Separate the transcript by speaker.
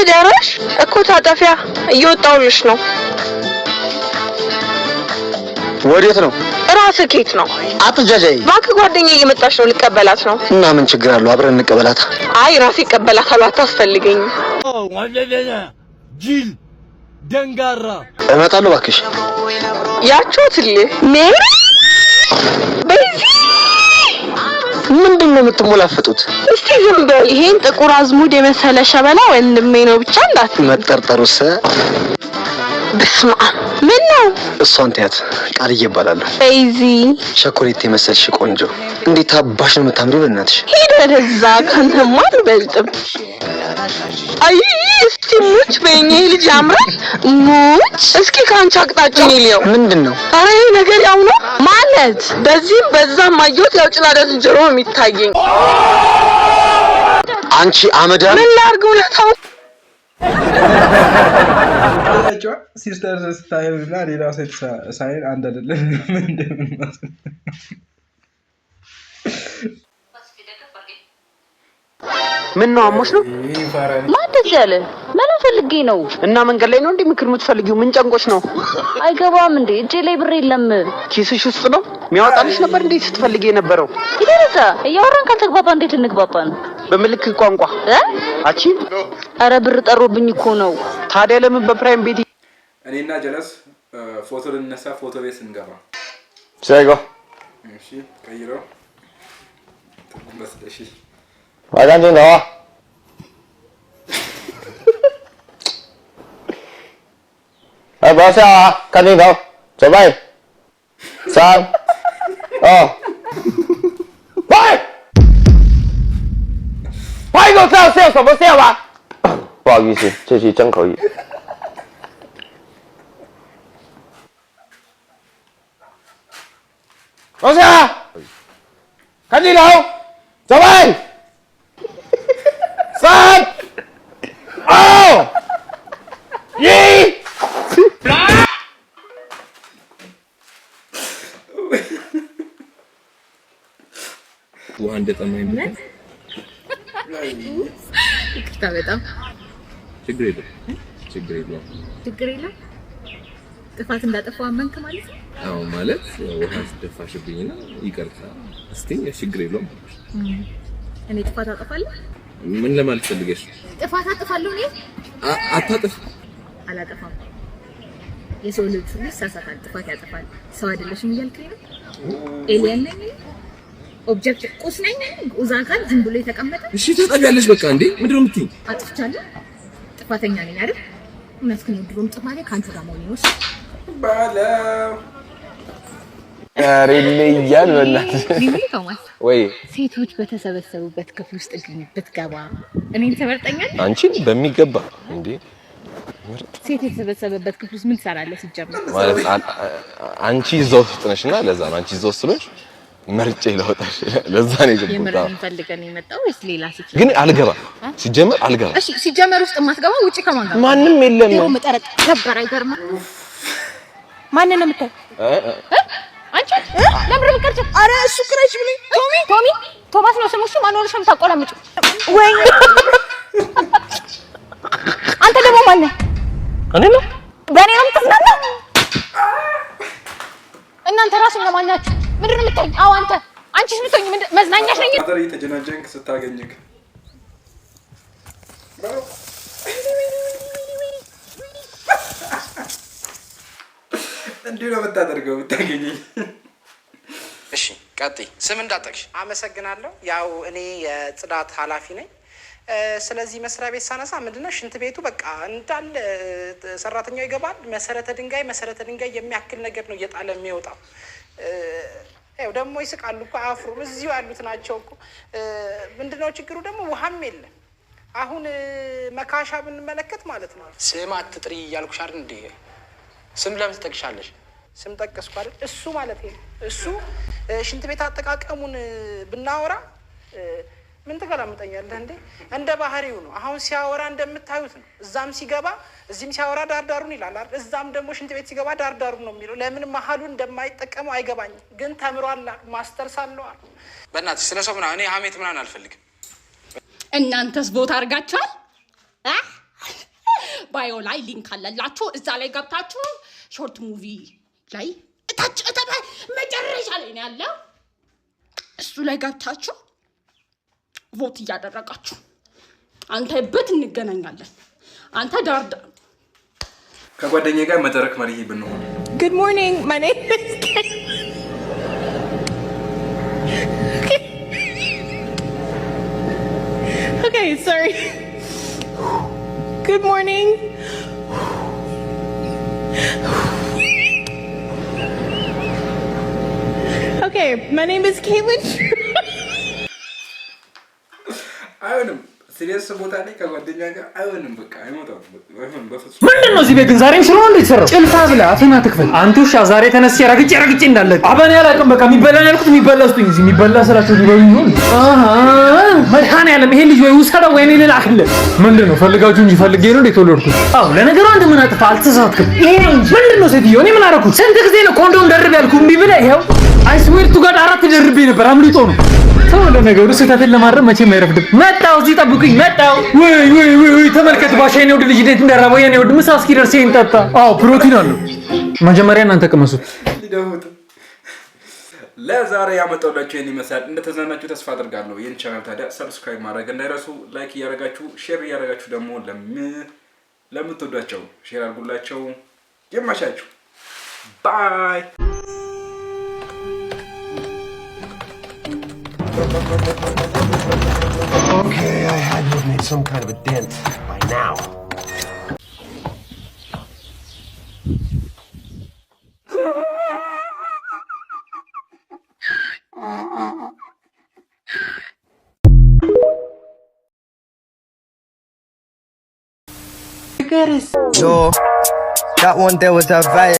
Speaker 1: ደረሽ እኮ ታጠፊያ እየወጣውልሽ ነው
Speaker 2: ወዴት ነው
Speaker 1: ራስ ኬት ነው
Speaker 2: አትጃጃይ
Speaker 1: ባክ ጓደኛዬ እየመጣች ነው ልቀበላት ነው
Speaker 2: እና ምን ችግር አለው አብረን እንቀበላት
Speaker 1: አይ ራስ ይቀበላታል አታስፈልገኝ
Speaker 3: ወለደና ጂል ደንጋራ
Speaker 2: እመጣለሁ ባክሽ
Speaker 1: ያቾትልህ ሜሪ
Speaker 2: ምንድነው የምትሞላፈጡት
Speaker 1: እስቲ ዝም በል ይሄን ጥቁር አዝሙድ የመሰለ ሸበላ ወንድሜ ነው ብቻ
Speaker 2: መጠርጠሩስ
Speaker 1: በስማ ምን ነው
Speaker 2: እሷን ተያት ቃል ይባላል
Speaker 1: ፌዚ
Speaker 2: ቸኮሌት የመሰልሽ ቆንጆ እንዴት አባሽ ነው የምታምሪው እናትሽ
Speaker 1: ሄደ ለዛ ካንተማ አልበልጥም አይ እስቲ ሙች በእኛ ልጅ ያምራል ሙች እስኪ ካንቺ አቅጣጫ ነው
Speaker 2: ምንድነው
Speaker 1: አሬ ነገር ያው ነው ማለት በዚህ በዛም ማየት ያው ጭላዳ ዝንጀሮ ነው የሚታየኝ
Speaker 2: አንቺ አመዳ
Speaker 1: ምን ላርገው ለታው
Speaker 4: ሲስተር ስታይልና ሌላ ሴት ሳይል አንድ አይደለም ምንድነው
Speaker 2: ምን ነው አሞሽ ነው
Speaker 5: ማደስ ያለ ምን ፈልጌ ነው
Speaker 2: እና መንገድ ላይ ነው እንዴ ምክር የምትፈልጊው ምን ጨንቆሽ ነው
Speaker 5: አይገባም እንዴ እጄ ላይ ብር የለም
Speaker 2: ኪስሽ ውስጥ ነው የሚያወጣልሽ ነበር እንዴ ስትፈልጊ የነበረው
Speaker 5: ይደረታ ያወራን ካልተግባባ እንዴት እንግባባን
Speaker 2: በምልክት ቋንቋ አቺ
Speaker 5: አረ ብር ጠሮብኝ እኮ ነው
Speaker 2: ታዲያ ለምን በፕራይም ቤት
Speaker 4: እኔና ጀለስ ፎቶ ልንነሳ ፎቶ ቤት እንገባ
Speaker 2: ሸጎ
Speaker 4: እሺ ቀይሮ ተመስለሽ
Speaker 2: ዋጋን ነው哎，不要笑啊！看镜头，准备，3、2，喂！拍个照，笑什么笑啊？不好意思，这题真可以。不要笑啊！看镜头，准备，3、2、1。
Speaker 4: ውሃ እንደጠማኝ ነው
Speaker 5: ይቅርታ በጣም
Speaker 4: ችግር የለም
Speaker 5: ጥፋት እንዳጠፋው አመንክ ማለት ነው
Speaker 4: አዎ ማለት ውሃ ስደፋሽብኝና ይቅርታ እስቲ ችግር የለም
Speaker 5: እኔ ጥፋት አጠፋለሁ
Speaker 4: ምን ለማለት ፈልገሽ
Speaker 5: ጥፋት አጠፋለሁ እኔ
Speaker 4: አታጥፍ
Speaker 5: አላጠፋም የሰው ልጅ ይሳሳታል ጥፋት ያጠፋል ሰው አይደለሽም እያልከኝ ነው ኤሊያን ነኝ ኦብጀክት ቁስ ነኝ ኡዛካን ዝም ብሎ የተቀመጠ
Speaker 4: እሺ ተጠቢያለሽ በቃ እንዴ ምንድነው የምትይኝ
Speaker 5: አጥፍቻለሁ ጥፋተኛ ነኝ አይደል መስከነ ድሮም ጥፋቴ ካንተ ጋር መሆን ነው
Speaker 4: ባለው
Speaker 2: አሬልኛል በእናትህ
Speaker 5: ቶማስ
Speaker 2: ወይ
Speaker 5: ሴቶች በተሰበሰቡበት ክፍል ውስጥ ብትገባ እኔን ተመርጠኛል
Speaker 2: አንቺን በሚገባ እንዴ
Speaker 5: ሴት የተሰበሰበበት ክፍል ውስጥ ምን ትሰራለህ ሲጀምር
Speaker 2: ማለት አንቺ እዛው ውስጥ ነሽና ለዛ ነው አንቺ እዛው ስለሽ መርጬ ለወጣሽ ለዛ ነው የገባው
Speaker 5: የምረን ፈልገን የመጣው ወይስ ሌላ ሲት
Speaker 2: ግን አልገባ ሲጀመር አልገባ
Speaker 5: እሺ ሲጀመር ውስጥ ማትገባ ውጪ ከማን ጋር
Speaker 2: ማንም የለም
Speaker 5: ነው መጠረጥ ነበር አይገርም ማን ነው የምታይ አንቺ ለምን ምከርች አረ እሱ ክረሽ ብለኝ ቶማስ ነው ስሙሽ ማን ነው ለሽም ታቆላምጪ ወይ አንተ ደግሞ ማን ነህ
Speaker 2: እኔ ነው
Speaker 5: በእኔ ነው የምትዝናናው እናንተ ራሱ ለማን ናችሁ ምንድነው የምትኝ አው አንቺስ ምትኝ መዝናኛሽ ነኝ
Speaker 4: አጠር እየተጀናጀንክ ስታገኝክ እንዴ ነው የምታደርገው ብታገኘኝ
Speaker 6: እሺ ቀጥይ ስም እንዳጠቅሽ አመሰግናለሁ ያው እኔ የጽዳት ኃላፊ ነኝ ስለዚህ መስሪያ ቤት ሳነሳ ምንድነው ሽንት ቤቱ በቃ እንዳለ ሰራተኛው ይገባል መሰረተ ድንጋይ የሚያክል ነገር ነው እየጣለ የሚወጣው ያው ደግሞ ይስቃሉ እኮ አፍሩም እዚሁ ያሉት ናቸው እኮ ምንድነው ችግሩ ደግሞ ውሃም የለም አሁን መካሻ ብንመለከት ማለት ነው ስም አትጥሪ እያልኩሽ አይደል እንዴ ስም ለምን ትጠቅሻለሽ ስም ጠቀስኩ አይደል እሱ ማለት ነው እሱ ሽንት ቤት አጠቃቀሙን ብናወራ ምን ተገላምጠኛለህ እንዴ እንደ ባህሪው ነው አሁን ሲያወራ እንደምታዩት ነው እዛም ሲገባ እዚህም ሲያወራ ዳርዳሩን ይላል አይደል እዛም ደግሞ ሽንት ቤት ሲገባ ዳርዳሩን ነው የሚለው ለምን መሐሉን እንደማይጠቀመው አይገባኝም ግን ተምሯል ማስተርስ አለው በእናትሽ ስለሰው ምናምን እኔ ሀሜት ምናምን አልፈልግም
Speaker 7: እናንተስ ቦታ አርጋችኋል
Speaker 5: ባዮ ላይ ሊንክ አለላችሁ እዛ ላይ ገብታችሁ ሾርት ሙቪ ላይ እታች መጨረሻ ላይ ነው ያለው እሱ ላይ ገብታችሁ ቮት እያደረጋችሁ አንተ በት እንገናኛለን አንተ ዳርዳ
Speaker 7: ከጓደኛዬ ጋር መድረክ መሪ ብንሆን
Speaker 5: Good morning my name is Kate. Okay sorry Good morning Okay my name is Caitlin
Speaker 7: አይሆንም ሲሪየስ ቦታ ላይ ከጓደኛ ጋር አይሆንም በቃ አይሞታም አይሆንም በፍጹም
Speaker 8: ምንድነው እዚህ ቤት ዛሬም ሽሮ እንደ ይሰራ ጭልፋ ብላ አፍና ትክፈል አንተ ውሻ ዛሬ ተነስቼ ረግጬ እንዳለ አባኔ ያላቀም በቃ የሚበላን ያልኩት የሚበላ ስጡኝ እዚህ የሚበላ ስራቸው ሊበሉኝ ነው መድኃኒዓለም ይሄ ልጅ ወይ ውሰደው ወይ እኔ ልላክልህ ምንድነው ፈልጋችሁ እንጂ ፈልጌ ነው እንደ ተወለድኩት አዎ ለነገሩ አንተ ምን አጥፋ አልተሳትክም ይሄ ምንድነው ሴትዮ እኔ ምን አደረኩት ስንት ጊዜ ነው ኮንዶም ደርብ ያልኩ እምቢ ብለህ ይሄው አይስዌር ቱ ጋድ 4 ደርቤ ነበር አምልጦ ነው ሰው ለነገሩ ስህተትን ለማረም መቼም አይረፍድም መጣው እዚህ ጠብቁኝ መጣው ወይ ተመልከት ባሻዬ ነው ልጅ እንዴት እንደራበው የኔ ወድ ምሳ እስኪደርስ ይንጣጣ አዎ ፕሮቲን አለው መጀመሪያ እናንተ ቀመሱት
Speaker 7: ሊደውት ለዛሬ ያመጣሁላችሁ ይሄን ይመስላል እንደተዝናናችሁ ተስፋ አደርጋለሁ ይሄን ቻናል ታዲያ ሰብስክራይብ ማድረግ እንዳይረሱ ላይክ እያደረጋችሁ ሼር እያደረጋችሁ ደግሞ ለምትወዷቸው ሼር አድርጉላቸው ይመቻችሁ ባይ
Speaker 9: Okay, I had to have made some kind of a dent by now.
Speaker 10: Yo, that one there was a vibe.